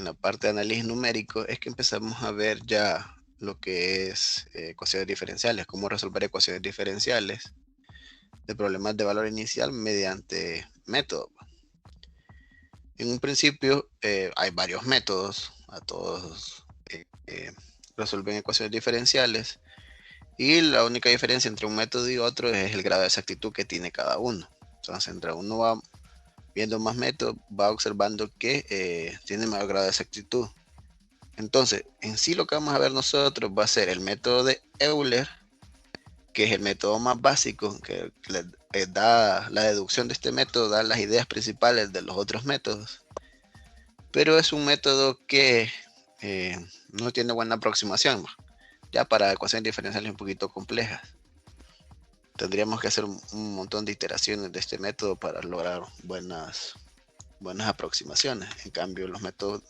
en la parte de análisis numérico es que empezamos a ver ya lo que es ecuaciones diferenciales, cómo resolver ecuaciones diferenciales de problemas de valor inicial mediante métodos. En un principio hay varios métodos, a todos resuelven ecuaciones diferenciales, y la única diferencia entre un método y otro es el grado de exactitud que tiene cada uno. Entonces, entre uno va viendo más métodos, va observando que tiene mayor grado de exactitud. Entonces, en sí lo que vamos a ver nosotros va a ser el método de Euler, que es el método más básico, que le da la deducción de este método, da las ideas principales de los otros métodos. Pero es un método que no tiene buena aproximación. Ya para ecuaciones diferenciales un poquito complejas, tendríamos que hacer un montón de iteraciones de este método para lograr buenas aproximaciones. En cambio, los métodos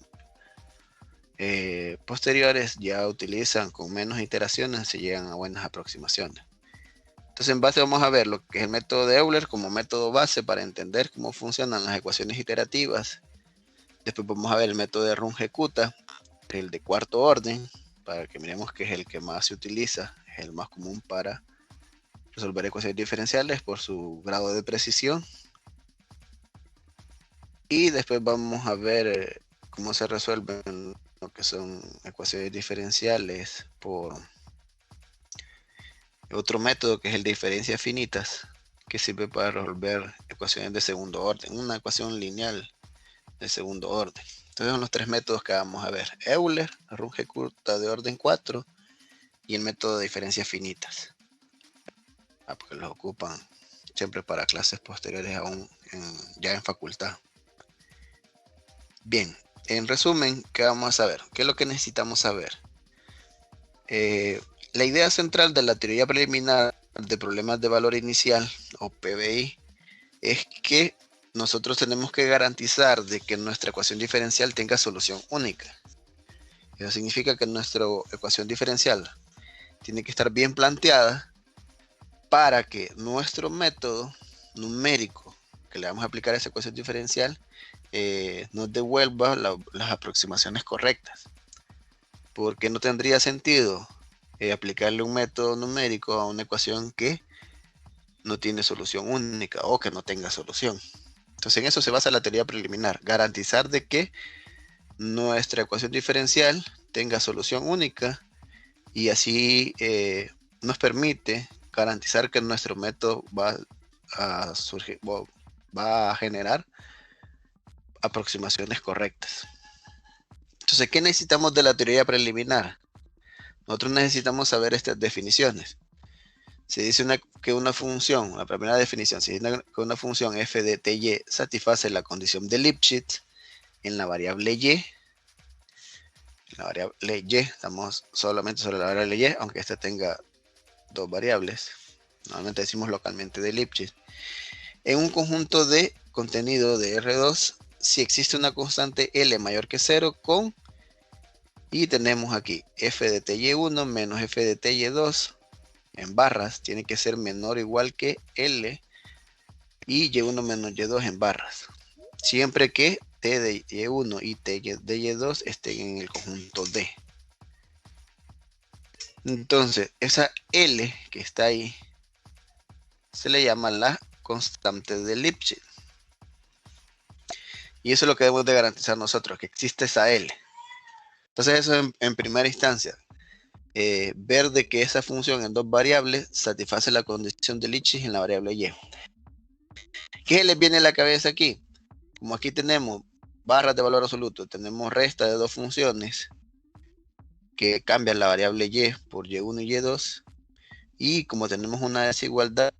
posteriores ya utilizan con menos iteraciones, se llegan a buenas aproximaciones. Entonces, en base vamos a ver lo que es el método de Euler como método base para entender cómo funcionan las ecuaciones iterativas. Después vamos a ver el método de Runge-Kutta, el de cuarto orden, para que miremos que es el que más se utiliza, es el más común para resolver ecuaciones diferenciales por su grado de precisión. Y después vamos a ver cómo se resuelven lo que son ecuaciones diferenciales por otro método que es el de diferencias finitas, que sirve para resolver ecuaciones de segundo orden, una ecuación lineal de segundo orden. Entonces son los tres métodos que vamos a ver: Euler, Runge-Kutta de orden 4 y el método de diferencias finitas. Porque los ocupan siempre para clases posteriores aún ya en facultad. Bien, en resumen, ¿qué vamos a saber? ¿Qué es lo que necesitamos saber? La idea central de la teoría preliminar de problemas de valor inicial, o PVI, es que nosotros tenemos que garantizar de que nuestra ecuación diferencial tenga solución única. Eso significa que nuestra ecuación diferencial tiene que estar bien planteada para que nuestro método numérico que le vamos a aplicar a esa ecuación diferencial nos devuelva las aproximaciones correctas. Porque no tendría sentido aplicarle un método numérico a una ecuación que no tiene solución única o que no tenga solución. Entonces, en eso se basa la teoría preliminar: garantizar de que nuestra ecuación diferencial tenga solución única, y así nos permite garantizar que nuestro método va a generar aproximaciones correctas. Entonces, ¿qué necesitamos de la teoría preliminar? Nosotros necesitamos saber estas definiciones. Se dice que una función, la primera definición, se dice que una función f de ty satisface la condición de Lipschitz en la variable y. En la variable y, estamos solamente sobre la variable y, aunque esta tenga dos variables. Normalmente decimos localmente de Lipschitz. En un conjunto de contenido de R2, si existe una constante L mayor que 0 con, y tenemos aquí f de ty1 menos f de ty2 en barras, tiene que ser menor o igual que L y y1 menos y2 en barras, siempre que t de y1 y t de y2 estén en el conjunto D. Entonces, esa L que está ahí se le llama la constante de Lipschitz. Y eso es lo que debemos de garantizar nosotros, que existe esa L. Entonces eso en primera instancia. Ver de que esa función en dos variables satisface la condición de Lipschitz en la variable y. ¿Qué les viene a la cabeza aquí? Como aquí tenemos barras de valor absoluto, tenemos resta de dos funciones que cambian la variable y por y1 y y2, y como tenemos una desigualdad,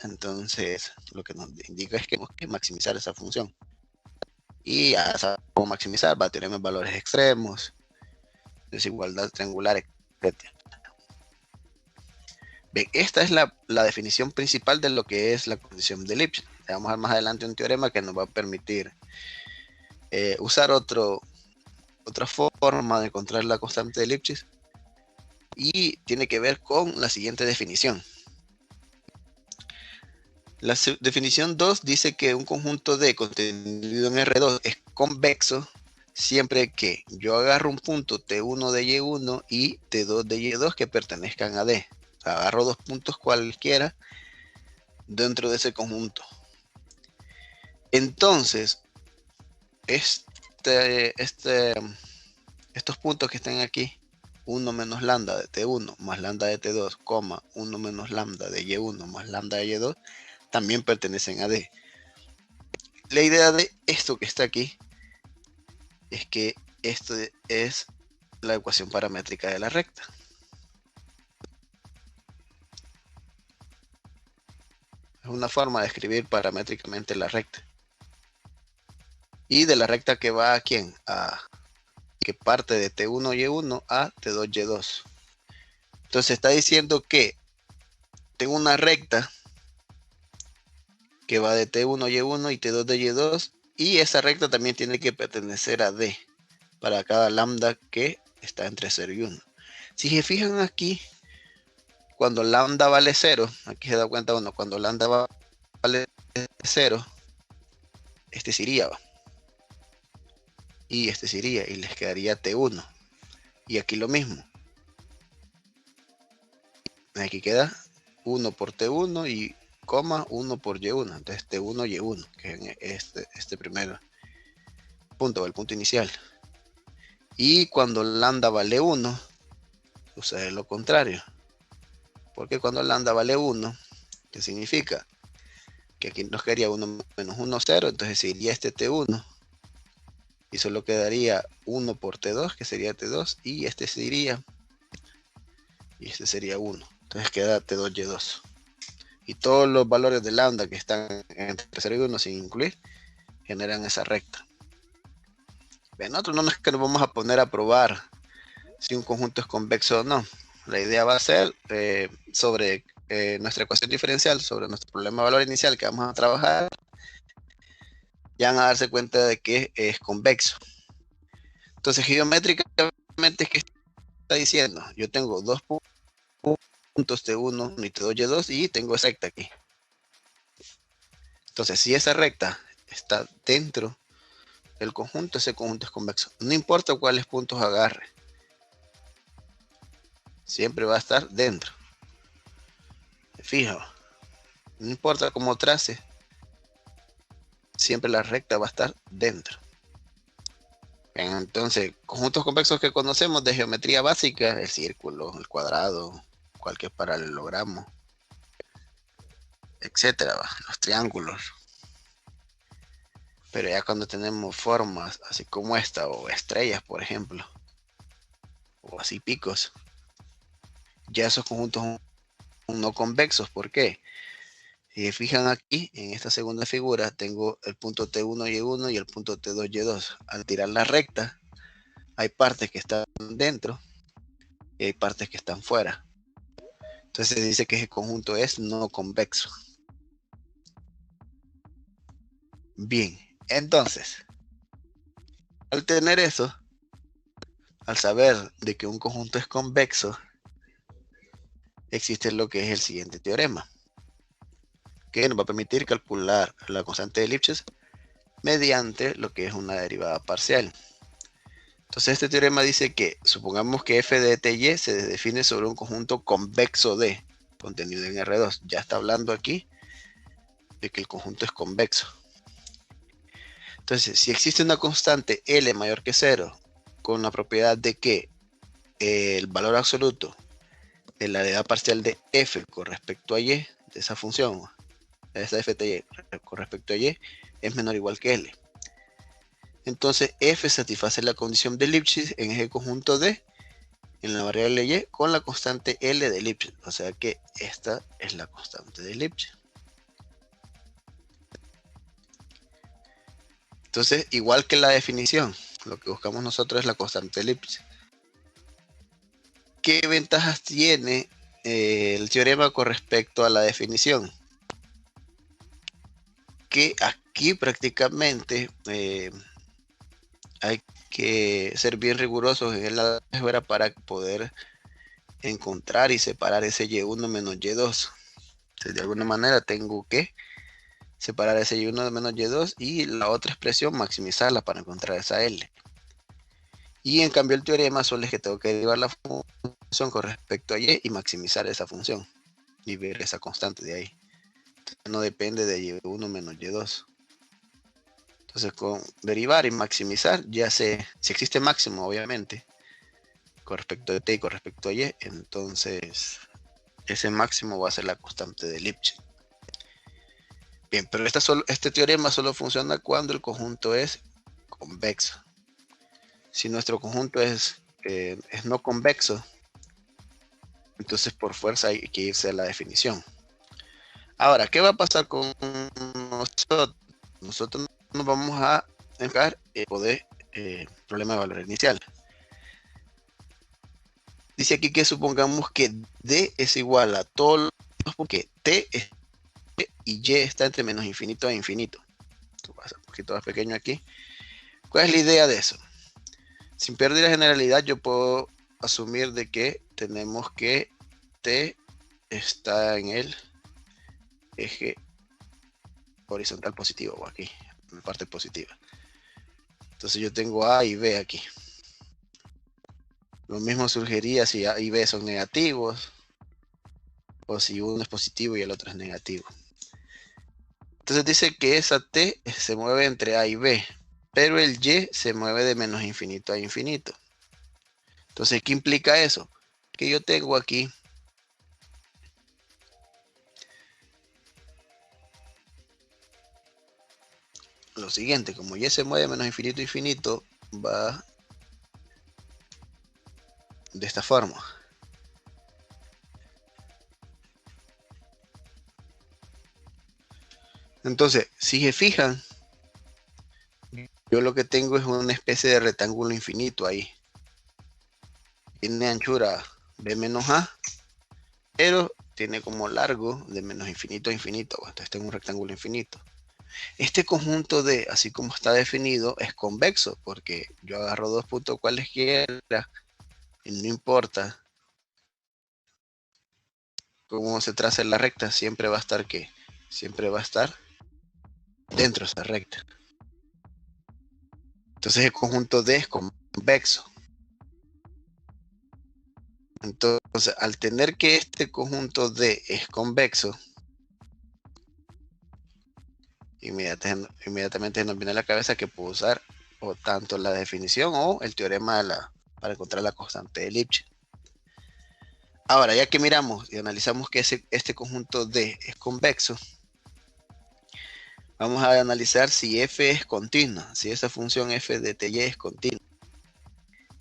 entonces lo que nos indica es que tenemos que maximizar esa función. Y ya sabemos cómo maximizar, va a tener valores extremos, desigualdad triangular, etc. Bien, esta es la definición principal de lo que es la condición de Lipschitz. Vamos a ver más adelante un teorema que nos va a permitir usar otra forma de encontrar la constante de Lipschitz, y tiene que ver con la siguiente definición. La definición 2 dice que un conjunto de contenido en R2 es convexo siempre que yo agarro un punto T1 de Y1 y T2 de Y2 que pertenezcan a D. O sea, agarro dos puntos cualquiera dentro de ese conjunto. Entonces, estos puntos que están aquí, 1 menos lambda de T1 más lambda de T2, 1 menos lambda de Y1 más lambda de Y2, también pertenecen a D. La idea de esto que está aquí es que esto es la ecuación paramétrica de la recta. Es una forma de escribir paramétricamente la recta. Y de la recta que va a ¿quién? Que parte de T1 Y1 a T2 Y2. Entonces está diciendo que tengo una recta que va de T1 Y1 y T2 de Y2, y esa recta también tiene que pertenecer a D para cada lambda que está entre 0 y 1. Si se fijan aquí, cuando lambda vale 0, aquí se da cuenta uno, cuando lambda vale 0, este sería, y este sería, y les quedaría T1. Y aquí lo mismo. Aquí queda 1 por T1 y 1 por Y1. Entonces T1, Y1, que es este primer punto, el punto inicial. Y cuando lambda vale 1, sucede lo contrario. Porque cuando lambda vale 1, ¿qué significa? Que aquí nos quedaría 1 menos 1, 0. Entonces sería este T1. Y solo quedaría 1 por T2, que sería T2. Y este sería. Y este sería 1. Entonces queda T2, Y2. Y todos los valores de lambda que están entre 0 y 1 sin incluir, generan esa recta. Nosotros no es que nos vamos a poner a probar si un conjunto es convexo o no. La idea va a ser sobre nuestra ecuación diferencial, sobre nuestro problema de valor inicial que vamos a trabajar. Ya van a darse cuenta de que es convexo. Entonces, geométricamente, ¿qué está diciendo? Yo tengo dos puntos T1 y T2, Y2 y tengo esa recta aquí. Entonces, si esa recta está dentro del conjunto, ese conjunto es convexo. No importa cuáles puntos agarre. Siempre va a estar dentro. Fijo. No importa cómo trace. Siempre la recta va a estar dentro. Bien, entonces, conjuntos convexos que conocemos de geometría básica, el círculo, el cuadrado, cualquier paralelogramo, etcétera, los triángulos. Pero ya cuando tenemos formas así como esta, o estrellas, por ejemplo, o así picos, ya esos conjuntos son no convexos. ¿Por qué? Si se fijan aquí, en esta segunda figura, tengo el punto T1, Y1 y el punto T2, Y2. Al tirar la recta, hay partes que están dentro y hay partes que están fuera. Entonces se dice que ese conjunto es no convexo. Bien, entonces, al tener eso, al saber de que un conjunto es convexo, existe lo que es el siguiente teorema, que nos va a permitir calcular la constante de Lipschitz mediante lo que es una derivada parcial. Entonces este teorema dice que, supongamos que f de ty se define sobre un conjunto convexo D, contenido en R2. Ya está hablando aquí de que el conjunto es convexo. Entonces, si existe una constante L mayor que 0, con la propiedad de que el valor absoluto de la derivada parcial de f con respecto a y, de esa función, de esa f de y con respecto a y, es menor o igual que L. Entonces f satisface la condición de Lipschitz en ese conjunto D, en la variable y, con la constante L de Lipschitz. O sea que esta es la constante de Lipschitz. Entonces, igual que la definición, lo que buscamos nosotros es la constante de Lipschitz. ¿Qué ventajas tiene el teorema con respecto a la definición? Que aquí prácticamente hay que ser bien rigurosos en el álgebra para poder encontrar y separar ese y1 menos y2. Entonces, de alguna manera tengo que separar ese y1 menos y2 y la otra expresión maximizarla para encontrar esa L. Y en cambio el teorema solo es que tengo que derivar la función con respecto a y maximizar esa función y ver esa constante de ahí. Entonces, no depende de y1 menos y2. Entonces con derivar y maximizar ya sé, si existe máximo obviamente, con respecto a t y con respecto a y, entonces ese máximo va a ser la constante de Lipschitz. Bien, pero este teorema solo funciona cuando el conjunto es convexo. Si nuestro conjunto es no convexo, entonces por fuerza hay que irse a la definición. Ahora, ¿qué va a pasar con nosotros? Nosotros nos vamos a enfocar el problema de valor inicial. Dice aquí que supongamos que D es igual a todos los porque T es y Y está entre menos infinito e infinito. Esto va a ser un poquito más pequeño aquí. ¿Cuál es la idea de eso? Sin perder la generalidad, yo puedo asumir de que tenemos que T está en el eje horizontal positivo, o aquí, en la parte positiva. Entonces yo tengo A y B aquí. Lo mismo surgiría si A y B son negativos, o si uno es positivo y el otro es negativo. Entonces dice que esa T se mueve entre A y B, pero el Y se mueve de menos infinito a infinito. Entonces, ¿qué implica eso? Que yo tengo aquí lo siguiente, como Y se mueve de menos infinito a infinito, va de esta forma. Entonces, si se fijan, yo lo que tengo es una especie de rectángulo infinito ahí. Tiene anchura B menos A, pero tiene como largo de menos infinito a infinito. Entonces tengo un rectángulo infinito. Este conjunto D, así como está definido, es convexo, porque yo agarro dos puntos cualesquiera y no importa cómo se trace la recta, siempre va a estar ¿qué? Siempre va a estar dentro de esa recta. Entonces el conjunto D es convexo. Entonces, al tener que este conjunto D es convexo, inmediatamente nos viene a la cabeza que puedo usar o tanto la definición o el teorema para encontrar la constante de Lipschitz. Ahora, ya que miramos y analizamos que este conjunto D es convexo, vamos a analizar si f es continua, si esa función f de ty es continua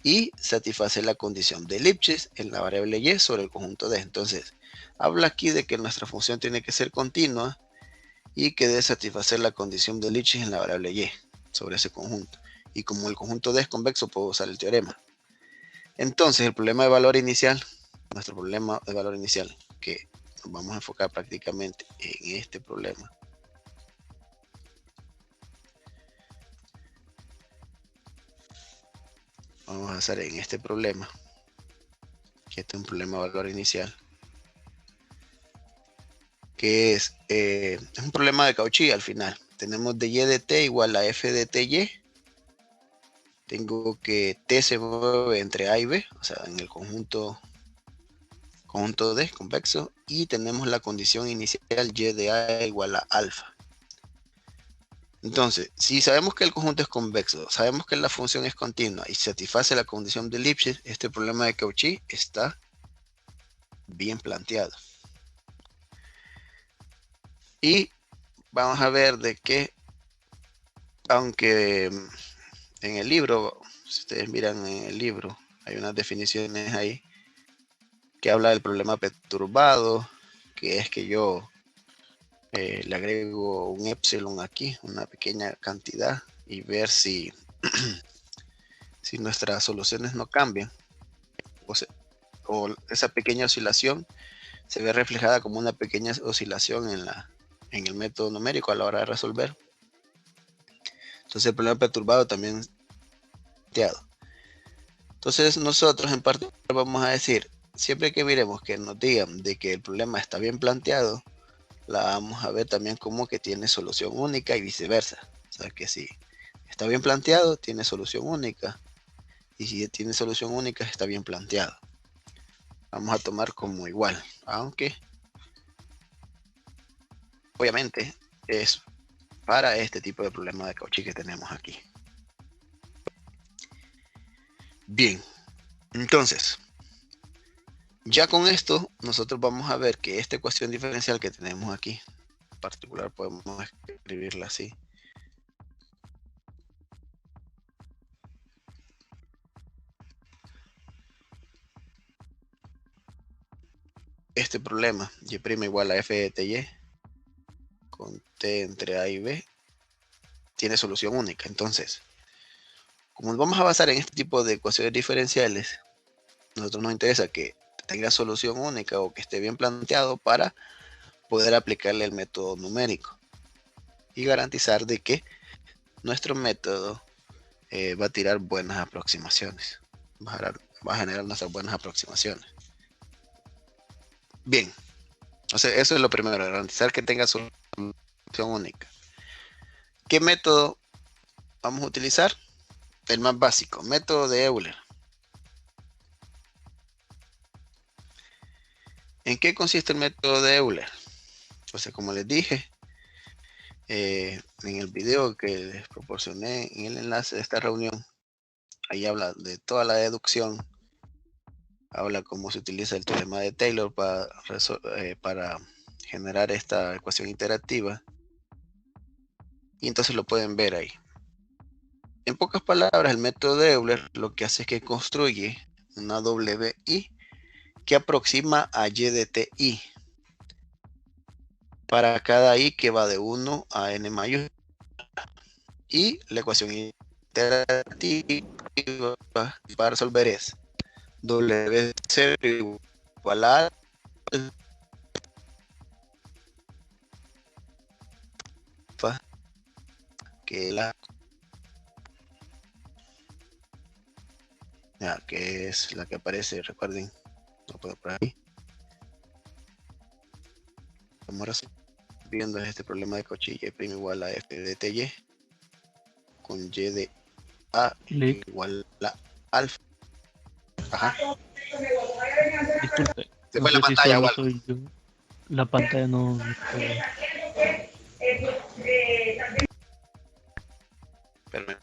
y satisface la condición de Lipschitz en la variable y sobre el conjunto D. Entonces, habla aquí de que nuestra función tiene que ser continua y que debe satisfacer la condición de Lipschitz en la variable y sobre ese conjunto. Y como el conjunto D es convexo, puedo usar el teorema. Entonces, el problema de valor inicial, nuestro problema de valor inicial, que nos vamos a enfocar prácticamente en este problema. Vamos a hacer en este problema, que este es un problema de valor inicial, que es un problema de Cauchy al final. Tenemos dy de t igual a f de ty. Tengo que t se mueve entre a y b, o sea, en el conjunto D convexo, y tenemos la condición inicial y de a igual a alfa. Entonces, si sabemos que el conjunto es convexo, sabemos que la función es continua y satisface la condición de Lipschitz, este problema de Cauchy está bien planteado. Y vamos a ver de que, aunque en el libro, si ustedes miran en el libro, hay unas definiciones ahí que habla del problema perturbado, que es que yo le agrego un epsilon aquí, una pequeña cantidad, y ver si, si nuestras soluciones no cambian, o esa pequeña oscilación se ve reflejada como una pequeña oscilación en el método numérico a la hora de resolver. Entonces el problema perturbado también es planteado. Entonces nosotros en parte vamos a decir, siempre que miremos que nos digan de que el problema está bien planteado, la vamos a ver también como que tiene solución única y viceversa. O sea que si está bien planteado, tiene solución única. y si tiene solución única está bien planteado. Vamos a tomar como igual, aunque obviamente es para este tipo de problema de Cauchy que tenemos aquí. Bien, entonces ya con esto nosotros vamos a ver que esta ecuación diferencial que tenemos aquí en particular podemos escribirla así. Este problema y' igual a f de ty con t entre a y b tiene solución única. Entonces, como nos vamos a basar en este tipo de ecuaciones diferenciales, nosotros nos interesa que tenga solución única o que esté bien planteado para poder aplicarle el método numérico y garantizar de que nuestro método va a tirar buenas aproximaciones, va a generar nuestras buenas aproximaciones. Bien, o sea, eso es lo primero, garantizar que tenga solución única. ¿Qué método vamos a utilizar? El más básico, método de Euler. ¿En qué consiste el método de Euler? Pues como les dije en el video que les proporcioné en el enlace de esta reunión, ahí habla de toda la deducción, habla cómo se utiliza el teorema de Taylor para generar esta ecuación interactiva, y entonces lo pueden ver ahí. En pocas palabras, el método de Euler lo que hace es que construye una WI que aproxima a y de ti para cada i que va de 1 a n mayúscula, y la ecuación interactiva para resolver es W0 igual a alfa, que que es la que aparece, recuerden, no puedo por ahí. Estamos viendo este problema de Cauchy, y' igual a f de ty con y de a igual a alfa. Ajá. Disculpe, Se no fue la sé si pantalla o solo algo. soy yo. La pantalla no está bien. Espérame.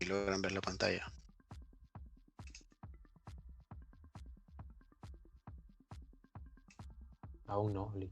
Y logran ver la pantalla. Aún no, Lee.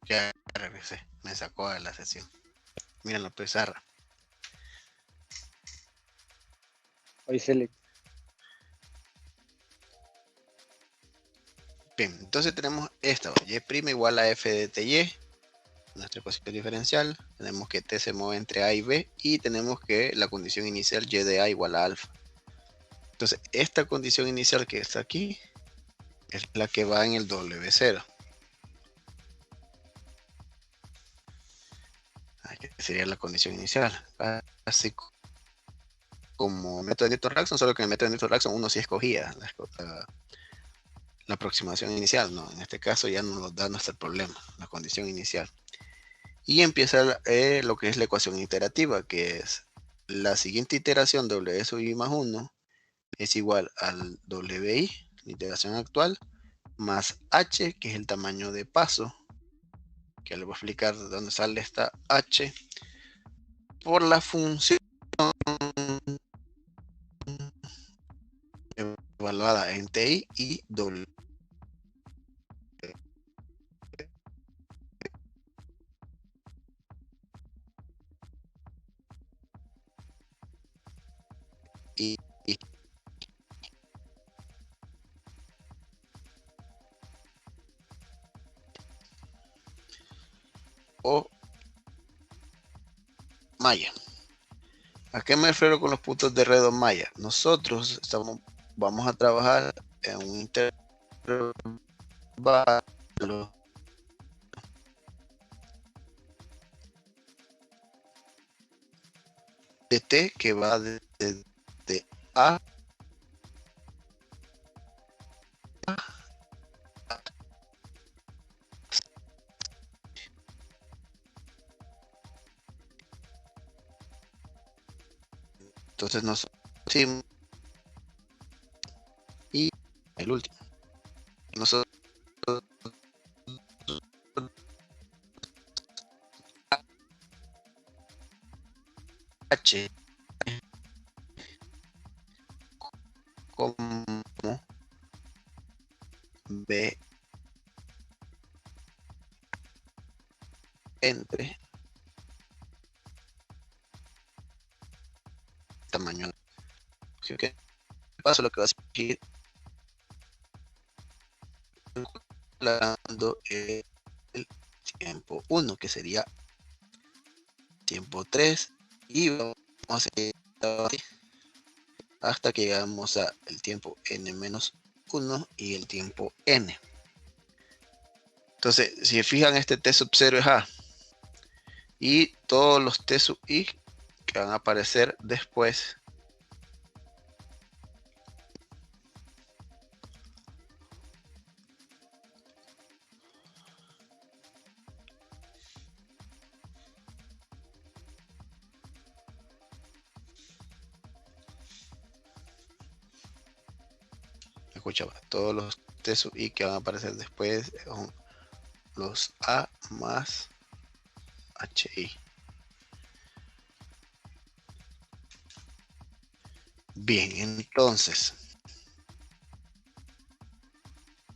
Ya regresé, me sacó de la sesión. Miren la pizarra. Hoy select. Bien, entonces tenemos esta, y' igual a f de ty, nuestra ecuación diferencial. Tenemos que t se mueve entre a y b, y tenemos que la condición inicial y de a igual a alfa. Entonces, esta condición inicial que está aquí es la que va en el W0. Que sería la condición inicial. Así como el método de Newton-Raphson, solo que en el método de Newton-Raphson uno sí escogía la aproximación inicial, ¿no? En este caso ya no nos da nuestro problema, la condición inicial. Y empieza lo que es la ecuación iterativa, que es la siguiente iteración, W sub i más 1, es igual al WI, la iteración actual, más H, que es el tamaño de paso, que le voy a explicar de dónde sale esta H, por la función evaluada en TI y W. Y o malla. ¿A qué me refiero con los puntos de red o malla? Nosotros vamos a trabajar en un intervalo de t que va de A entonces nosotros y el último nosotros H como B entre tamaño. ¿Okay? Paso lo que va a seguir calculando el tiempo 1, que sería tiempo 3, y vamos a seguir hasta que llegamos al tiempo n-1 y el tiempo n. Entonces, si se fijan, este t sub 0 es a, y todos los t sub i que van a aparecer después escuchaba, todos los t sub i que van a aparecer después son los a más hi. Bien, entonces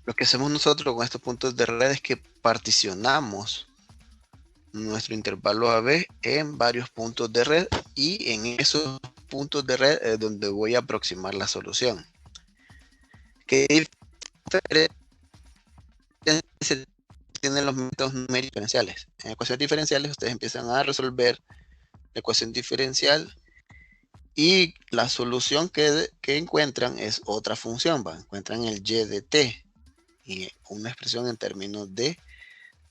lo que hacemos nosotros con estos puntos de red es que particionamos nuestro intervalo AB en varios puntos de red, y en esos puntos de red es donde voy a aproximar la solución. ¿Qué diferencia tienen los métodos numéricos diferenciales? En ecuaciones diferenciales ustedes empiezan a resolver la ecuación diferencial y la solución que encuentran es otra función, encuentran el y de t y una expresión en términos de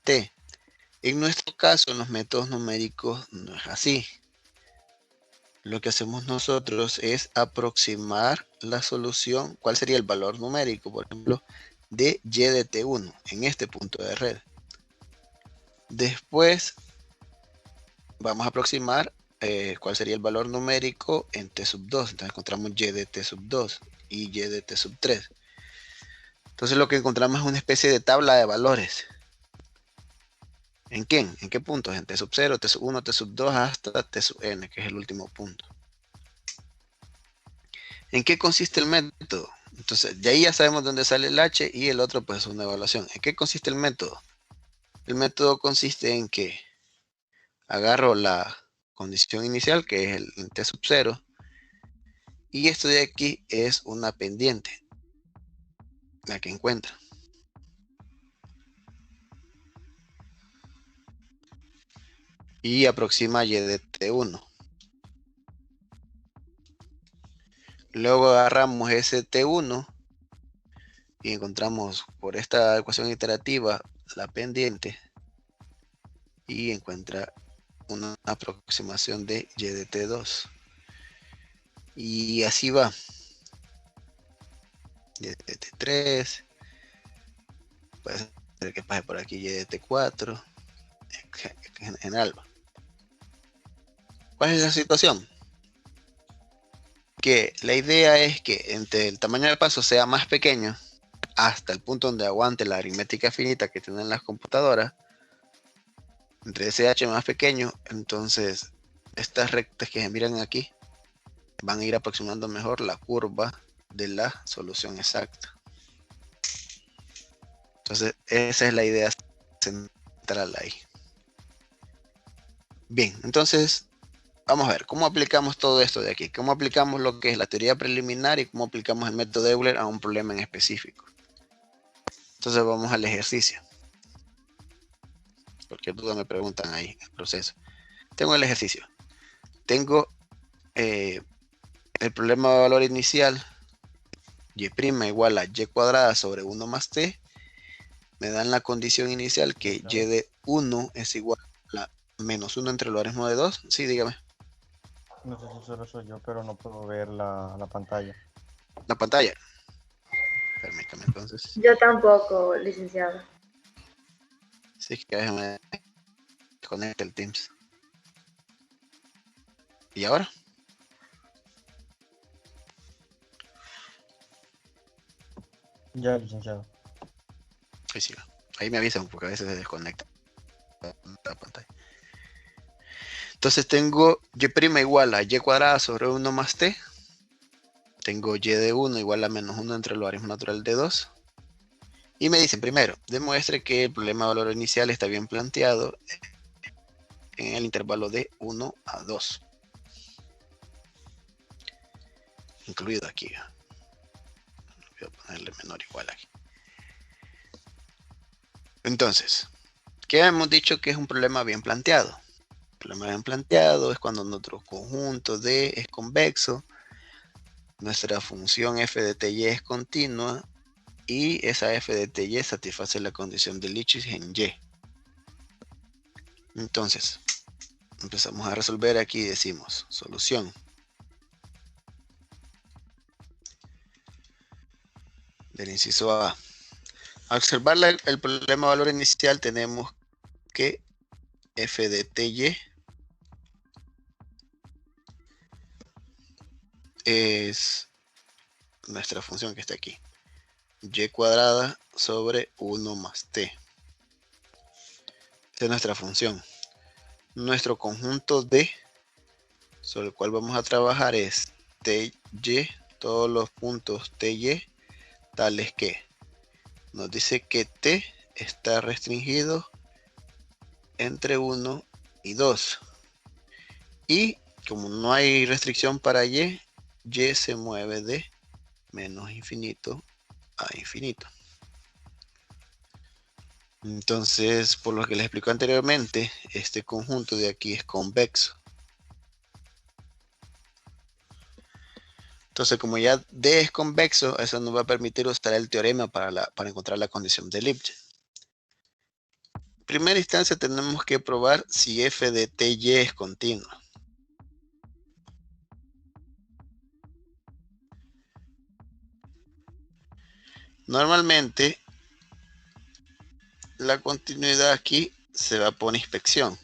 t. En nuestro caso, en los métodos numéricos no es así. Lo que hacemos nosotros es aproximar la solución. ¿Cuál sería el valor numérico, por ejemplo, de y de t1 en este punto de red? Después vamos a aproximar cuál sería el valor numérico en t sub 2. Entonces encontramos y de t sub 2 y y de t sub 3. Entonces lo que encontramos es una especie de tabla de valores. ¿En quién? ¿En qué puntos? En t sub 0, t sub 1, t sub 2 hasta t sub n, que es el último punto. ¿En qué consiste el método? Entonces, de ahí ya sabemos dónde sale el h, y el otro pues es una evaluación. ¿En qué consiste el método? El método consiste en que agarro la condición inicial, que es el t sub 0, y esto de aquí es una pendiente, la que encuentra. Y aproxima y de t1. Luego agarramos ese t1 y encontramos por esta ecuación iterativa la pendiente y encuentra una aproximación de y de t2. Y así va. Y de t3. Puede ser que pase por aquí y de t4. En general. ¿Cuál es la situación? Que la idea es que entre el tamaño del paso sea más pequeño hasta el punto donde aguante la aritmética finita que tienen las computadoras. Entre ese h más pequeño, entonces estas rectas que se miran aquí van a ir aproximando mejor la curva de la solución exacta. Entonces esa es la idea central ahí. Bien, entonces vamos a ver cómo aplicamos todo esto de aquí, cómo aplicamos lo que es la teoría preliminar y cómo aplicamos el método de Euler a un problema en específico. Entonces vamos al ejercicio. Cualquier duda me preguntan ahí el proceso. Tengo el ejercicio. Tengo el problema de valor inicial, y' igual a y cuadrada sobre 1 más t. Me dan la condición inicial que y de 1 es igual a menos 1 entre el logaritmo de 2. Sí, dígame. No sé si solo soy yo, pero no puedo ver la pantalla. La pantalla. Permítame entonces. Yo tampoco, licenciado. Sí, que déjame desconectar el Teams. ¿Y ahora? Ya, licenciado. Ahí sí. Ahí me avisan porque a veces se desconecta la pantalla. Entonces tengo y' igual a y cuadrada sobre 1 más t. Tengo y de 1 igual a menos 1 entre el logaritmo natural de 2. Y me dicen primero, demuestre que el problema de valor inicial está bien planteado en el intervalo de 1 a 2. Incluido aquí. Voy a ponerle menor igual aquí. Entonces, ¿qué hemos dicho que es un problema bien planteado? El problema bien planteado es cuando nuestro conjunto D es convexo, nuestra función f de ty es continua y esa f de ty satisface la condición de Lipschitz en y. Entonces, empezamos a resolver aquí y decimos solución. Del inciso A. Al observar el problema de valor inicial tenemos que f de ty es nuestra función que está aquí. Y cuadrada sobre 1 más t. Esta es nuestra función. Nuestro conjunto D sobre el cual vamos a trabajar es ty, todos los puntos ty, tales que nos dice que t está restringido entre 1 y 2. Y como no hay restricción para y se mueve de menos infinito a infinito. Entonces, por lo que les explico anteriormente, este conjunto de aquí es convexo. Entonces, como ya D es convexo, eso nos va a permitir usar el teorema para encontrar la condición de Lipschitz. En primera instancia tenemos que probar si f de ty es continua. Normalmente, la continuidad aquí se va por inspección.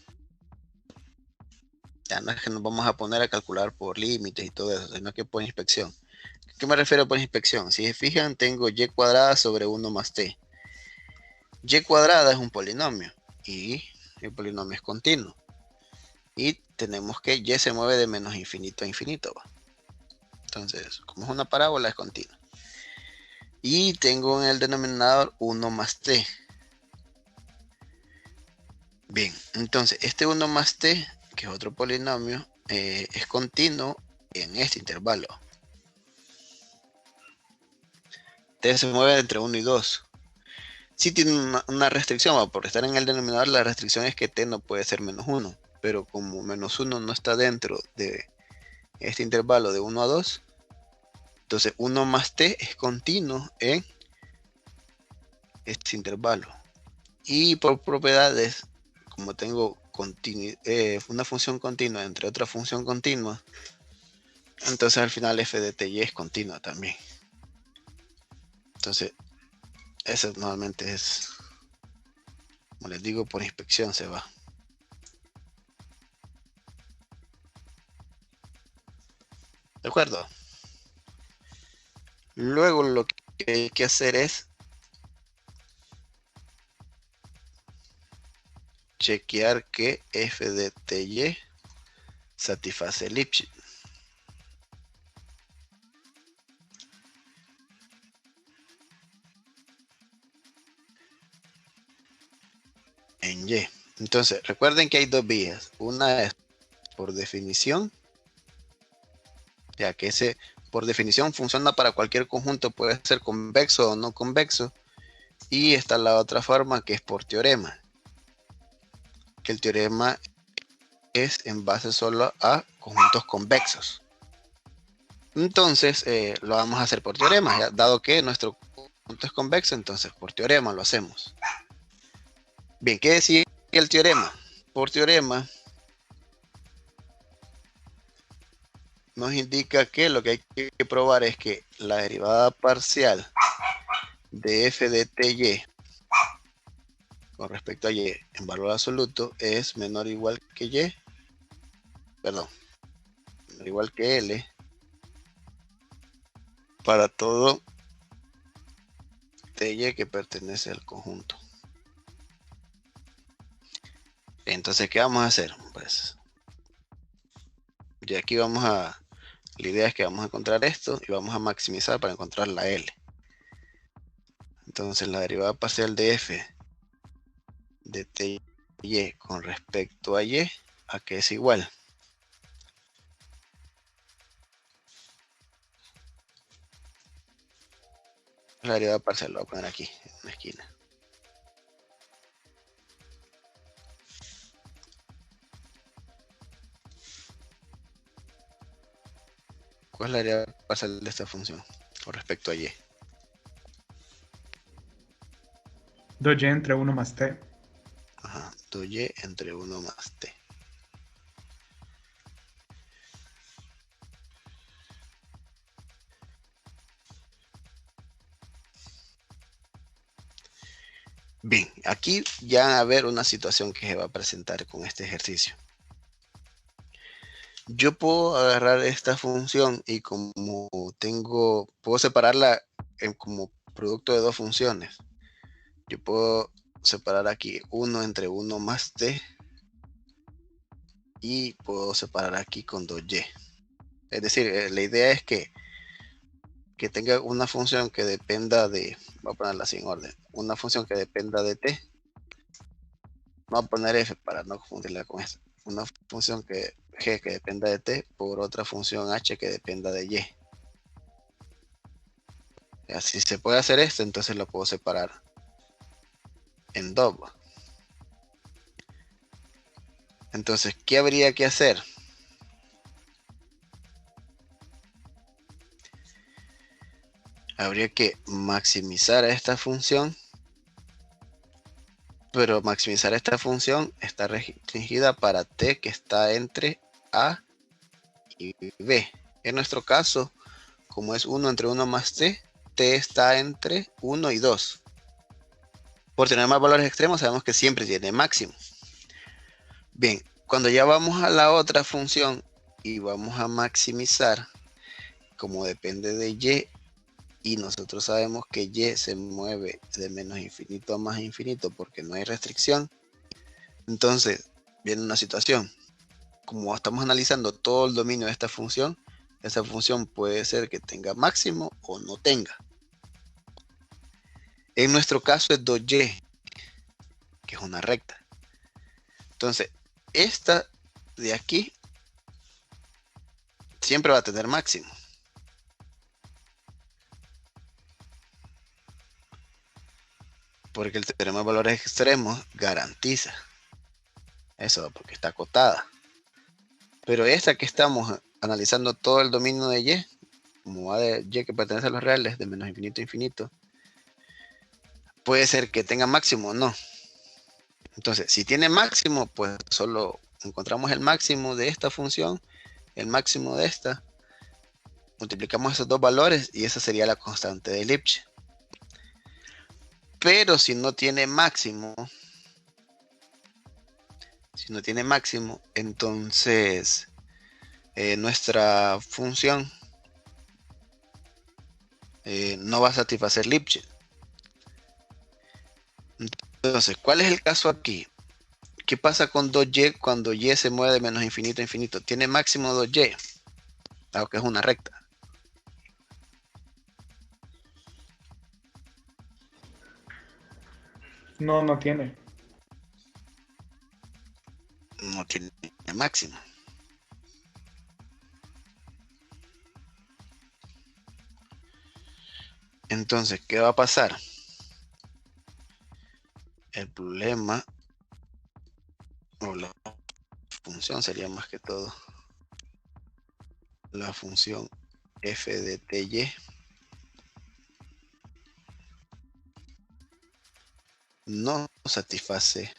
Ya no es que nos vamos a poner a calcular por límites y todo eso, sino que por inspección. ¿A qué me refiero por inspección? Si se fijan, tengo y cuadrada sobre 1 más t. Y cuadrada es un polinomio y el polinomio es continuo. Y tenemos que y se mueve de menos infinito a infinito. Entonces, como es una parábola, es continua. Y tengo en el denominador 1 más t. Bien, entonces este 1 más t, que es otro polinomio, es continuo en este intervalo. T se mueve entre 1 y 2. Sí tiene una restricción, por estar en el denominador, la restricción es que t no puede ser menos 1, pero como menos 1 no está dentro de este intervalo de 1 a 2, entonces 1 más t es continuo en este intervalo. Y por propiedades, como tengo una función continua entre otra función continua, entonces al final f de ty es continua también. Entonces, eso normalmente es, como les digo, por inspección se va. ¿De acuerdo? Luego lo que hay que hacer es chequear que f de ty satisface Lipschitz. En y. Entonces, recuerden que hay dos vías. Una es por definición, ya que ese por definición funciona para cualquier conjunto, puede ser convexo o no convexo. Y está la otra forma que es por teorema, que el teorema es en base solo a conjuntos convexos. Entonces lo vamos a hacer por teorema, ya, dado que nuestro conjunto es convexo, entonces por teorema lo hacemos. Bien, ¿qué decía el teorema? Por teorema nos indica que lo que hay que probar es que la derivada parcial de f de ty con respecto a y en valor absoluto es menor o igual que y, perdón, menor o igual que L para todo ty que pertenece al conjunto. Entonces, ¿qué vamos a hacer? Pues, ya aquí la idea es que vamos a encontrar esto y vamos a maximizar para encontrar la L. Entonces, la derivada parcial de f de ty con respecto a y, ¿a qué es igual? La derivada parcial lo voy a poner aquí, en una esquina. ¿Cuál es la derivada parcial de esta función con respecto a y? 2y entre 1 más t. Ajá, 2y entre 1 más t. Bien, aquí ya va a haber una situación que se va a presentar con este ejercicio. Yo puedo agarrar esta función y como puedo separarla como producto de dos funciones. Yo puedo separar aquí 1 entre 1 más t y puedo separar aquí con 2y. Es decir, la idea es que tenga una función que dependa de, voy a ponerla así en orden, una función que dependa de t. Voy a poner f para no confundirla con esta. Una función g que dependa de t por otra función h que dependa de y. Así se puede hacer esto, entonces lo puedo separar en dos. Entonces, ¿qué habría que hacer? Habría que maximizar a esta función, pero maximizar esta función está restringida para t que está entre a y b. En nuestro caso, como es 1 entre 1 más t, t está entre 1 y 2. Por tener más valores extremos, sabemos que siempre tiene máximo. Bien, cuando ya vamos a la otra función y vamos a maximizar, como depende de y nosotros sabemos que y se mueve de menos infinito a más infinito porque no hay restricción, entonces viene una situación. Como estamos analizando todo el dominio de esta función, esa función puede ser que tenga máximo o no tenga. En nuestro caso es 2y, que es una recta. Entonces, esta de aquí siempre va a tener máximo. Porque el teorema de valores extremos garantiza eso, porque está acotada. Pero esta que estamos analizando todo el dominio de Y, como va de Y que pertenece a los reales, de menos infinito a infinito, puede ser que tenga máximo o no. Entonces, si tiene máximo, pues solo encontramos el máximo de esta función, el máximo de esta, multiplicamos esos dos valores y esa sería la constante de Lipschitz. Pero si no tiene máximo, entonces nuestra función no va a satisfacer Lipschitz. Entonces, ¿cuál es el caso aquí? ¿Qué pasa con 2y cuando y se mueve de menos infinito a infinito? Tiene máximo 2y, dado que es una recta. No, no tiene. No tiene máximo. Entonces, ¿qué va a pasar? El problema, o la función sería más que todo, la función f de ty no satisface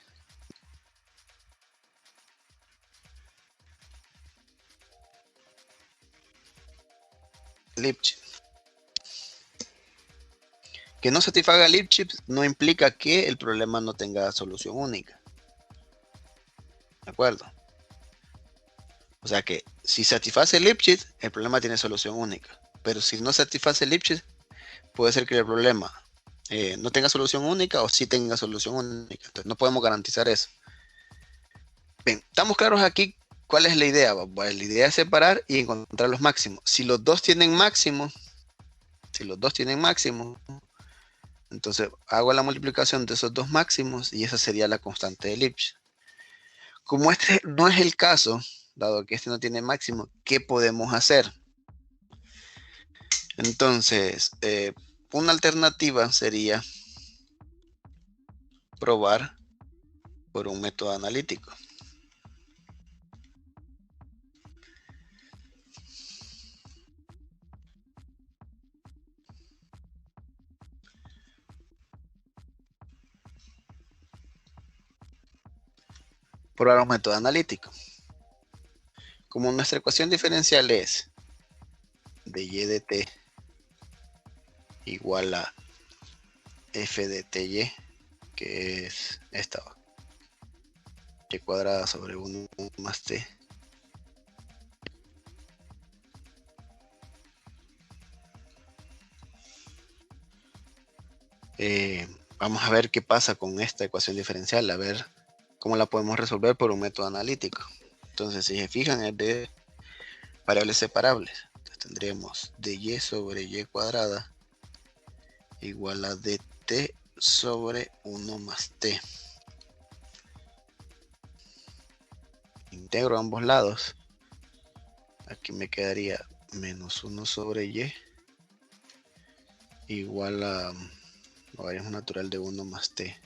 Lipschitz. Que no satisfaga Lipschitz no implica que el problema no tenga solución única. ¿De acuerdo? O sea que si satisface Lipschitz, el problema tiene solución única. Pero si no satisface Lipschitz, puede ser que el problema no tenga solución única o sí tenga solución única. Entonces no podemos garantizar eso. Bien, ¿estamos claros aquí cuál es la idea? Bueno, la idea es separar y encontrar los máximos. Si los dos tienen máximo, entonces hago la multiplicación de esos dos máximos y esa sería la constante de Lipschitz. Como este no es el caso, dado que este no tiene máximo, ¿qué podemos hacer? Entonces, una alternativa sería probar por un método analítico. Probar un método analítico. Como nuestra ecuación diferencial es de y de t igual a f de ty, que es esta, y cuadrada sobre 1 más t. Vamos a ver qué pasa con esta ecuación diferencial, a ver cómo la podemos resolver por un método analítico. Entonces, si se fijan, es de variables separables. Entonces, tendremos de y sobre y cuadrada igual a dt sobre 1 más t. Integro ambos lados. Aquí me quedaría menos 1 sobre y igual a logaritmo natural de 1 más t.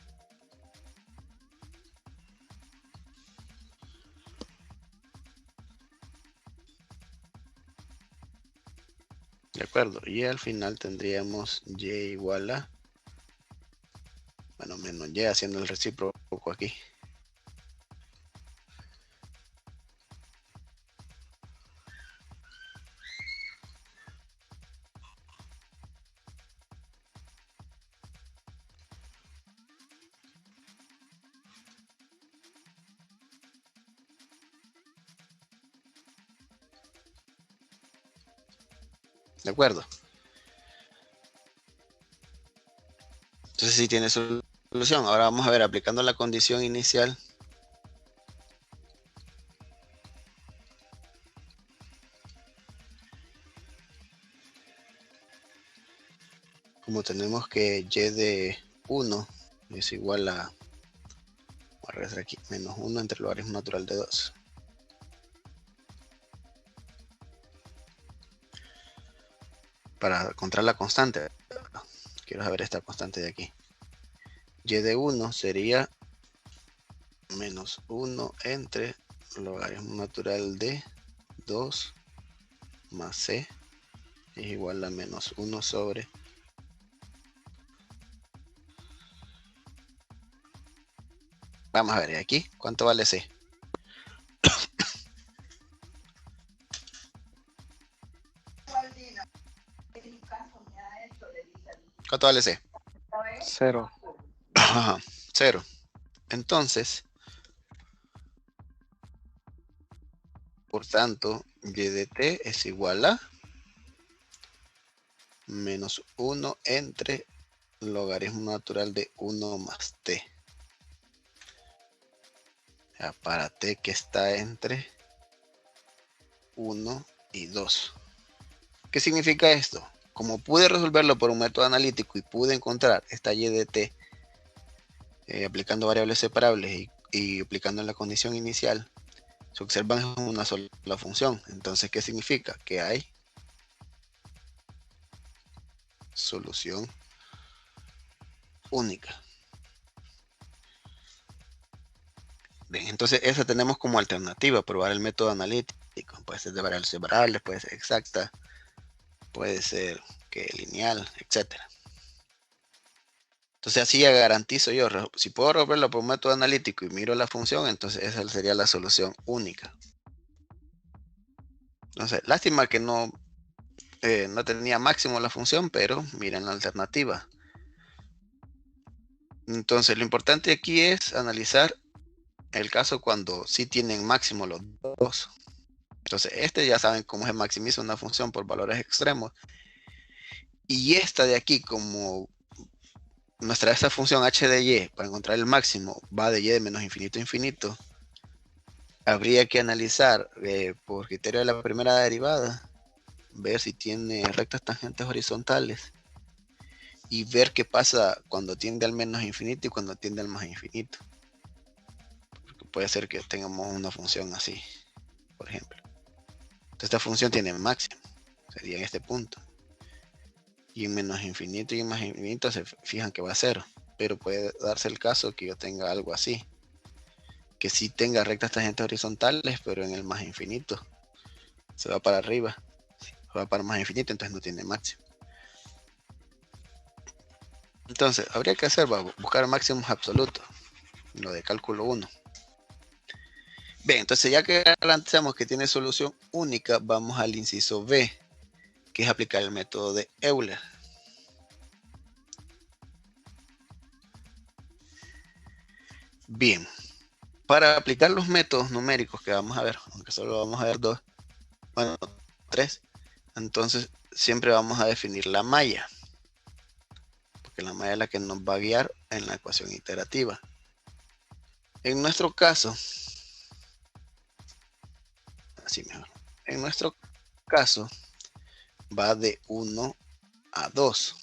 De acuerdo, y al final tendríamos y igual a, bueno, menos y haciendo el recíproco aquí. De acuerdo. Entonces sí tiene solución. Ahora vamos a ver, aplicando la condición inicial. Como tenemos que y de 1 es igual a a regresar aquí. Menos 1 entre el logaritmo natural de 2. Para encontrar la constante, quiero saber esta constante de aquí. Y de 1 sería menos 1 entre logaritmo natural de 2 más c es igual a menos 1 sobre vamos a ver aquí cuánto vale c. ¿Cuánto vale c? 0. 0. Entonces, por tanto, y de t es igual a menos 1 entre logaritmo natural de 1 más t. Ya, para t que está entre 1 y 2. ¿Qué significa esto? Como pude resolverlo por un método analítico y pude encontrar esta y de t aplicando variables separables y aplicando en la condición inicial, se observan en una sola función. Entonces, ¿qué significa? Que hay solución única. Bien, entonces esa tenemos como alternativa, probar el método analítico. Puede ser de variables separables, puede ser exacta, puede ser que lineal, etcétera. Entonces así ya garantizo yo, si puedo resolverlo por un método analítico y miro la función, entonces esa sería la solución única. Entonces, lástima que no tenía máximo la función, pero miren la alternativa. Entonces lo importante aquí es analizar el caso cuando sí tienen máximo los dos. Entonces ya saben cómo se maximiza una función por valores extremos. Y esta de aquí, como esta función h de y para encontrar el máximo va de y de menos infinito a infinito, habría que analizar por criterio de la primera derivada, ver si tiene rectas tangentes horizontales y ver qué pasa cuando tiende al menos infinito y cuando tiende al más infinito. Porque puede ser que tengamos una función así, por ejemplo. Entonces esta función tiene máximo, sería en este punto. Y en menos infinito y en más infinito se fijan que va a 0. Pero puede darse el caso que yo tenga algo así. Que sí tenga rectas tangentes horizontales, pero en el más infinito se va para arriba. Se va para más infinito, entonces no tiene máximo. Entonces, habría que hacer, buscar máximos absolutos. Lo de cálculo 1. Bien, entonces ya que garantizamos que tiene solución única, vamos al inciso B, que es aplicar el método de Euler. Bien, para aplicar los métodos numéricos que vamos a ver, aunque solo vamos a ver 2, bueno, 3, entonces siempre vamos a definir la malla, porque la malla es la que nos va a guiar en la ecuación iterativa. En nuestro caso, así mejor, en nuestro caso va de 1 a 2,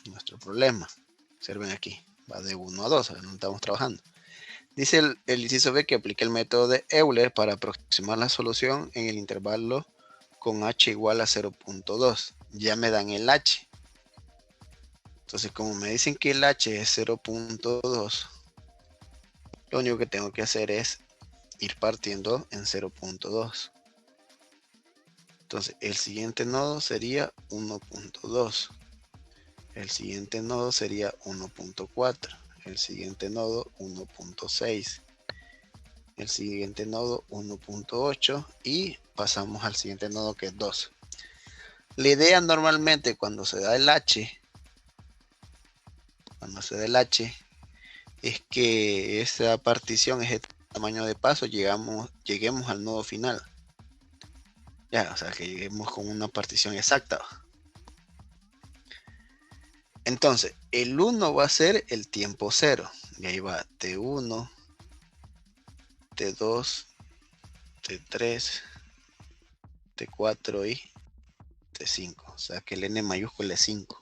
nuestro problema, observen aquí, va de 1 a 2, no estamos trabajando. Dice el inciso B que aplique el método de Euler para aproximar la solución en el intervalo con h igual a 0.2. Ya me dan el h. Entonces, como me dicen que el h es 0.2, lo único que tengo que hacer es ir partiendo en 0.2. Entonces, el siguiente nodo sería 1.2. El siguiente nodo sería 1.4. El siguiente nodo 1.6, el siguiente nodo 1.8 y pasamos al siguiente nodo que es 2. La idea normalmente cuando se da el h, es que esa partición, ese tamaño de paso, lleguemos al nodo final. Ya, o sea que lleguemos con una partición exacta. Entonces, el 1 va a ser el tiempo 0. Y ahí va T1, T2, T3, T4 y T5. O sea que el N mayúscula es 5.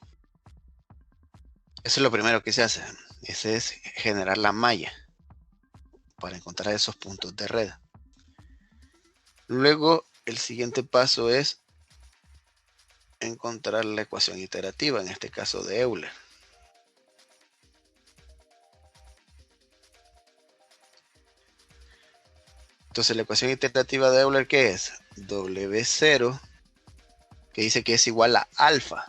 Eso es lo primero que se hace. Ese es generar la malla. para encontrar esos puntos de red. Luego, el siguiente paso es encontrar la ecuación iterativa, en este caso de Euler. Entonces, la ecuación iterativa de Euler, ¿qué es? W0, que dice que es igual a alfa.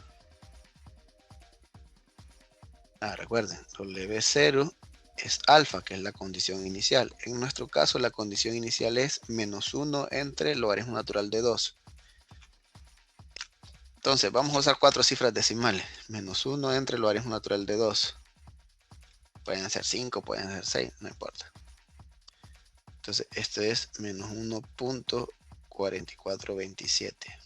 Recuerden, W0 es alfa, que es la condición inicial. En nuestro caso, la condición inicial es -1 entre logaritmo natural de 2. Entonces, vamos a usar 4 cifras decimales. -1 entre logaritmo natural de 2. Pueden ser 5, pueden ser 6, no importa. Entonces, esto es -1.4427.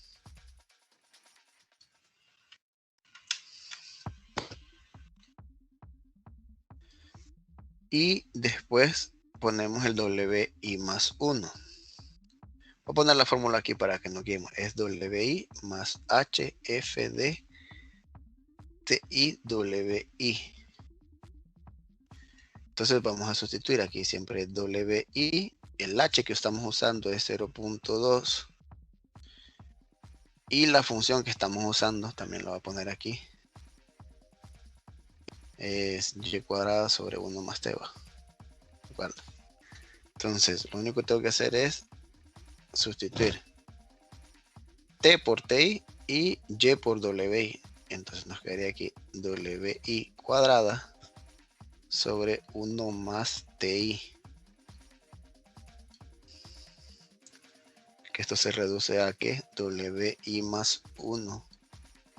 Y después ponemos el WI más 1. Voy a poner la fórmula aquí para que no quedemos. Es WI más HF de TI WI. Entonces vamos a sustituir aquí siempre WI. El H que estamos usando es 0.2. Y la función que estamos usando, también lo voy a poner aquí, es y cuadrada sobre 1 más t. ¿De acuerdo? Entonces, lo único que tengo que hacer es sustituir t por ti y y por wi. Entonces nos quedaría aquí wi cuadrada sobre 1 más ti. Que esto se reduce a que wi más 1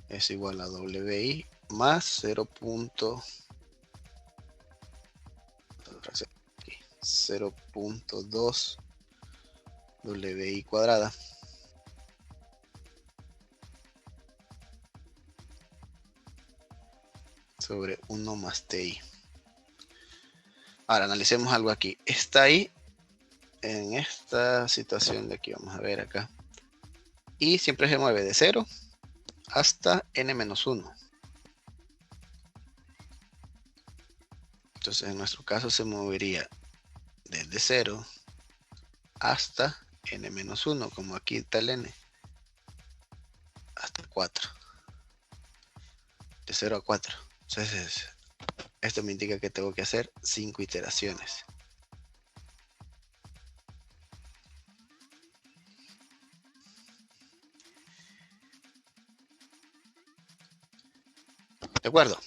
es igual a wi más 0.2 wi cuadrada sobre 1 más ti. Ahora analicemos algo aquí. Está ahí en esta situación de aquí, vamos a ver acá. Y siempre se mueve de 0 hasta n-1. Entonces en nuestro caso se movería desde 0 hasta n-1, como aquí está el n, hasta 4. De 0 a 4. Entonces esto me indica que tengo que hacer 5 iteraciones. ¿De acuerdo?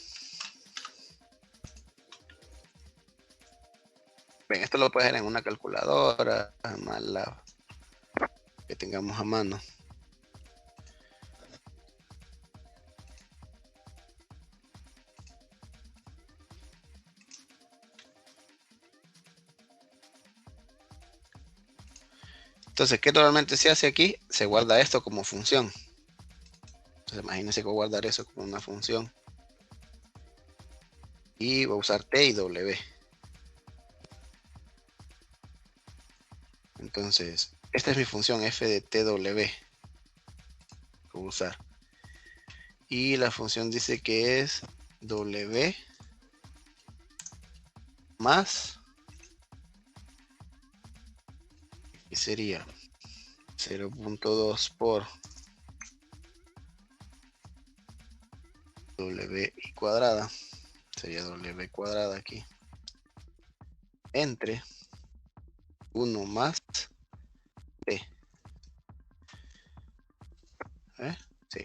Bien, esto lo puedes hacer en una calculadora, más la que tengamos a mano. Entonces, ¿qué normalmente se hace aquí? Se guarda esto como función. Entonces, imagínense que voy a guardar eso como una función. Y voy a usar t y w. Entonces, esta es mi función f de tw que voy a usar. Y la función dice que es w más, y sería 0.2 por w cuadrada, sería w cuadrada aquí, entre 1 más t. Sí.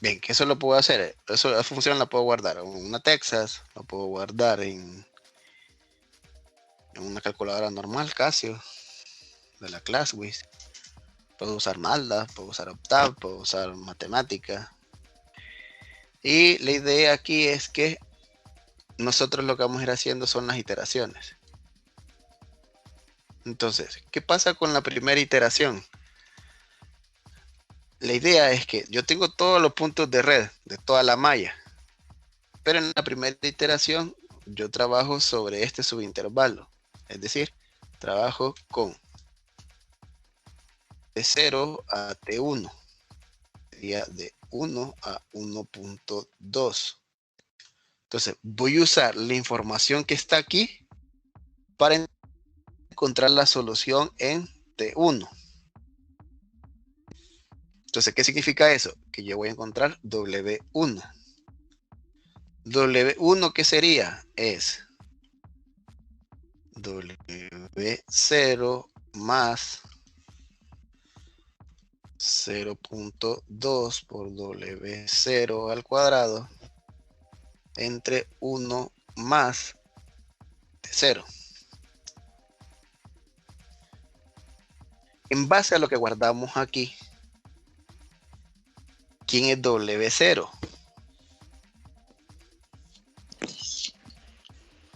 Bien, que eso lo puedo hacer. Esa función la puedo guardar en una Texas, la puedo guardar en una calculadora normal, Casio, de la Classwiz. Puedo usar Malda, puedo usar Optab, puedo usar Matemática. Y la idea aquí es que nosotros lo que vamos a ir haciendo son las iteraciones. Entonces, ¿qué pasa con la primera iteración? La idea es que yo tengo todos los puntos de red de toda la malla, pero en la primera iteración yo trabajo sobre este subintervalo, es decir, trabajo con T0 a T1, sería de 1 a 1.2. Entonces, voy a usar la información que está aquí para encontrar la solución en T1. Entonces, ¿qué significa eso? Que yo voy a encontrar W1. W1, ¿qué sería? Es W0 más 0.2 por W0 al cuadrado entre 1 más T0. En base a lo que guardamos aquí, ¿quién es W0?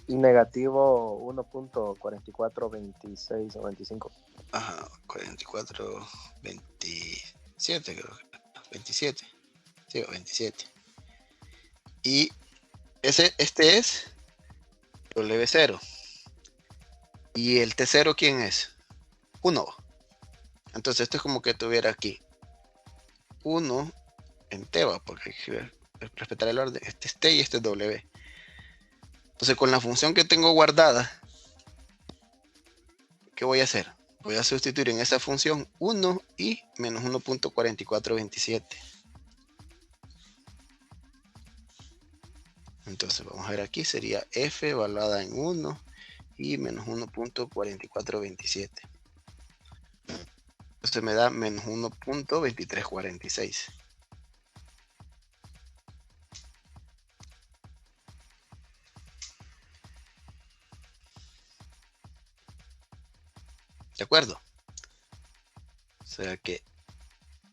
Negativo 1.4426 o 25. Ajá, 44, 27 creo que. 27. Sí, 27. Y este es W0. ¿Y el T0 quién es? 1. Entonces esto es como que tuviera aquí 1 en T, porque hay que respetar el orden. Este es T y este es W. Entonces con la función que tengo guardada, ¿qué voy a hacer? Voy a sustituir en esa función 1 y menos 1.4427. Entonces vamos a ver aquí, sería f evaluada en 1 y menos 1.4427. Entonces me da menos 1.2346. ¿De acuerdo? O sea que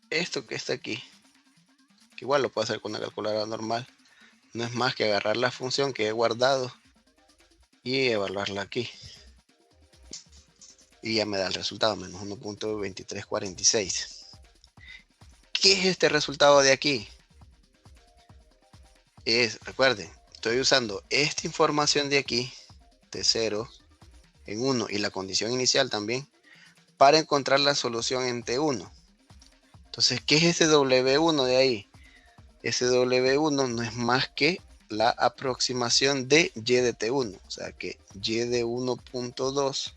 esto que está aquí, que igual lo puedo hacer con una calculadora normal, no es más que agarrar la función que he guardado y evaluarla aquí. Y ya me da el resultado, menos 1.2346. ¿Qué es este resultado de aquí? Recuerden, estoy usando esta información de aquí, de 0 en 1 y la condición inicial también, para encontrar la solución en T1. Entonces, ¿qué es ese W1 de ahí? Ese W1 no es más que la aproximación de Y de T1. O sea que Y de 1.2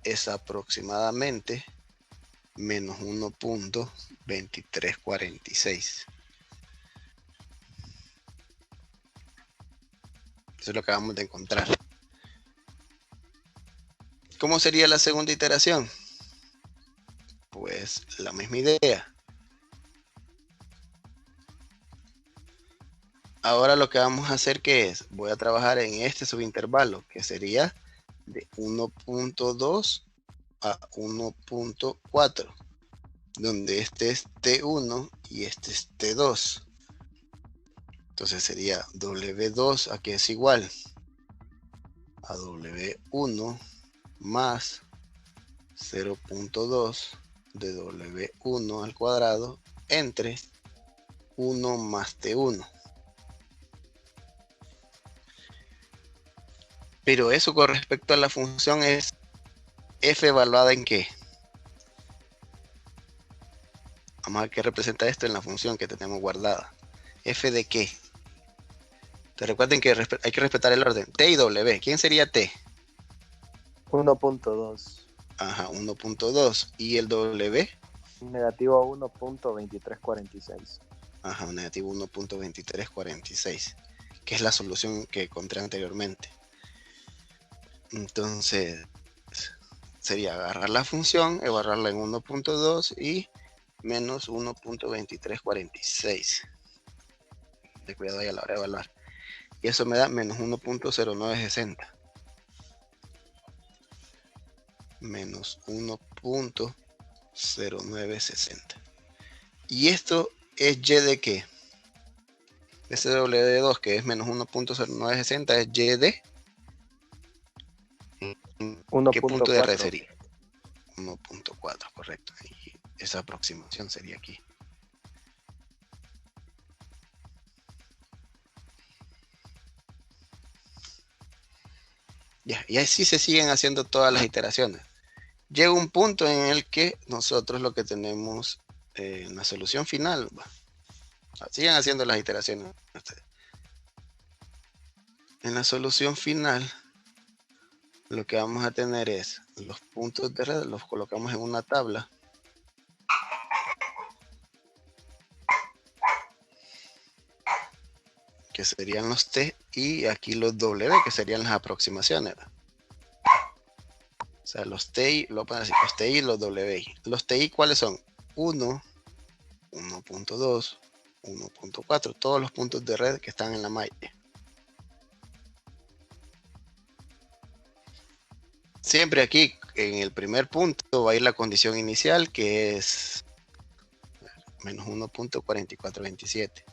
es aproximadamente menos 1.2346. Eso es lo que acabamos de encontrar. ¿Cómo sería la segunda iteración? Pues la misma idea. Ahora lo que vamos a hacer, ¿qué es? Voy a trabajar en este subintervalo, que sería de 1.2 a 1.4, donde este es T1 y este es T2. Entonces sería W2, aquí es igual a W1 más 0.2 de W1 al cuadrado entre 1 más T1. Pero eso con respecto a la función es f evaluada en qué. Vamos a ver qué representa esto en la función que tenemos guardada. ¿F de qué? Te recuerden que hay que respetar el orden. T y W. ¿Quién sería T? 1.2. Ajá, 1.2. ¿Y el W? Negativo 1.2346. Ajá, negativo 1.2346. Que es la solución que encontré anteriormente. Entonces, sería agarrar la función, evaluarla en 1.2 y menos 1.2346. De cuidado ahí a la hora de evaluar. Y eso me da menos 1.0960. Menos 1.0960. ¿Y esto es Y de qué? Ese W2 que es menos 1.0960 es Y de ¿qué punto de referir? 1.4, correcto. Y esa aproximación sería aquí. Ya, y así se siguen haciendo todas las iteraciones. Llega un punto en el que nosotros lo que tenemos en la solución final, sigan haciendo las iteraciones. En la solución final, lo que vamos a tener es los puntos de red, los colocamos en una tabla. Que serían los T, y aquí los W, que serían las aproximaciones. O sea, los TI, lo pueden decir, los TI y los WI. Los TI, ¿cuáles son? 1, 1.2, 1.4, todos los puntos de red que están en la malla. Siempre aquí, en el primer punto, va a ir la condición inicial, que es menos 1.4427.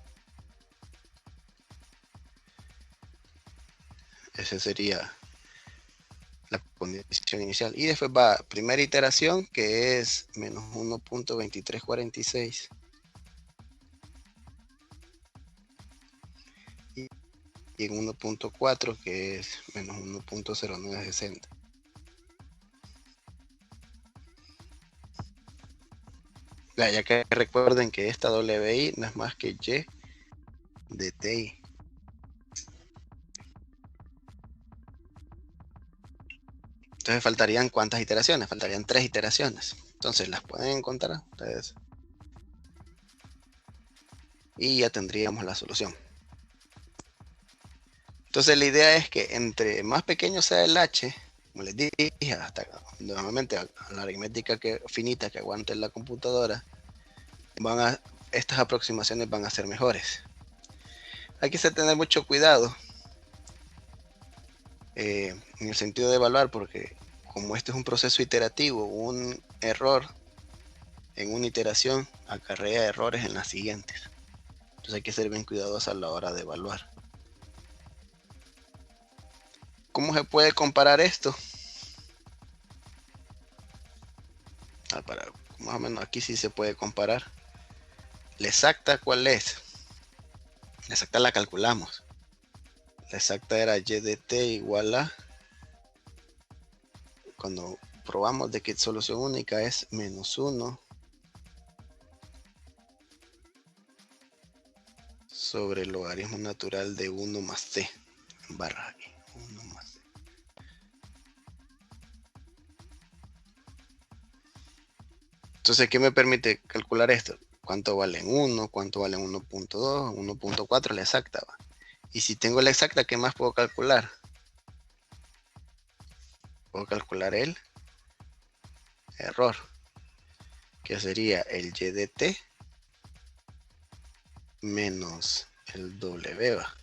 Ese sería la condición inicial. Y después va primera iteración, que es menos 1.2346. Y en 1.4, que es menos 1.0960. Ya que recuerden que esta WI no es más que Y de TI. Entonces faltarían ¿cuántas iteraciones? Faltarían 3 iteraciones. Entonces las pueden encontrar ustedes. Y ya tendríamos la solución. Entonces la idea es que entre más pequeño sea el H, como les dije, hasta normalmente a la aritmética finita que aguante la computadora, estas aproximaciones van a ser mejores. Hay que tener mucho cuidado en el sentido de evaluar, porque como este es un proceso iterativo, un error en una iteración acarrea errores en las siguientes. Entonces hay que ser bien cuidadosos a la hora de evaluar. ¿Cómo se puede comparar esto? Más o menos aquí sí se puede comparar. La exacta, ¿cuál es? La exacta la calculamos. La exacta era y de t igual a, cuando probamos de que solución única es menos 1 sobre el logaritmo natural de 1 más t barra aquí, 1 más t. Entonces, ¿qué me permite calcular esto? ¿Cuánto vale en 1? ¿Cuánto vale en 1.2? 1.4, la exacta va. Y si tengo la exacta, ¿qué más puedo calcular? Puedo calcular el error, que sería el y de t menos el w va.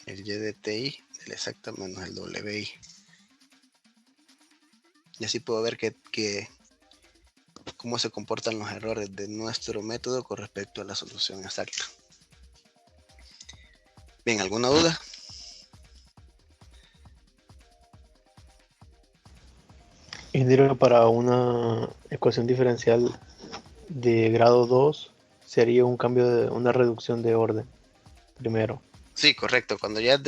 El y de ti de la exacta menos el wi. Y así puedo ver que cómo se comportan los errores de nuestro método con respecto a la solución exacta. Bien, ¿alguna duda? Ingeniero, para una ecuación diferencial de grado 2 sería un cambio de una reducción de orden primero. Sí, correcto. Cuando ya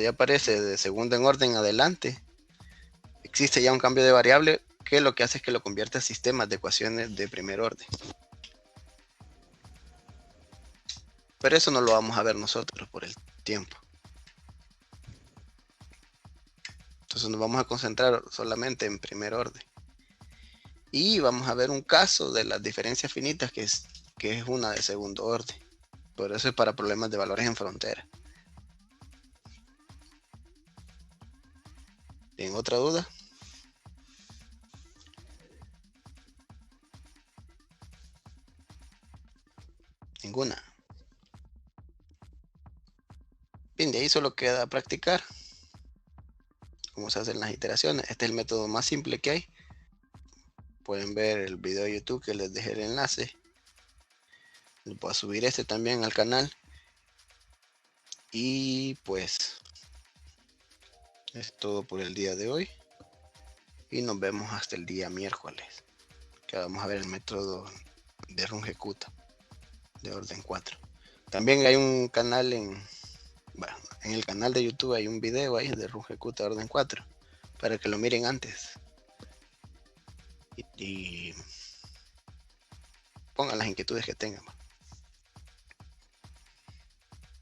aparece de segunda en orden adelante, existe ya un cambio de variable que lo que hace es que lo convierte a sistemas de ecuaciones de primer orden. Pero eso no lo vamos a ver nosotros por el tiempo. Entonces nos vamos a concentrar solamente en primer orden. Y vamos a ver un caso de las diferencias finitas que es una de segundo orden. Por eso es para problemas de valores en frontera. ¿Tienen otra duda? Ninguna. Bien, de ahí solo queda practicar cómo se hacen las iteraciones. Este es el método más simple que hay. Pueden ver el video de YouTube que les dejé el enlace. Les voy a subir este también al canal. Y pues es todo por el día de hoy. Y nos vemos hasta el día miércoles, que vamos a ver el método de Runge-Kutta de orden 4. También hay un canal en el canal de YouTube hay un video ahí de Runge-Kutta de orden 4 para que lo miren antes. Y pongan las inquietudes que tengan.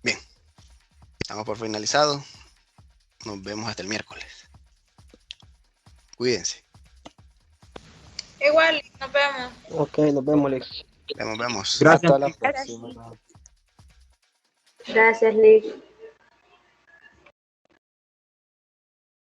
Bien, estamos por finalizado. Nos vemos hasta el miércoles. Cuídense. Igual, nos vemos. Ok, nos vemos, Lick. Vemos. Hasta la próxima. Gracias, Lick.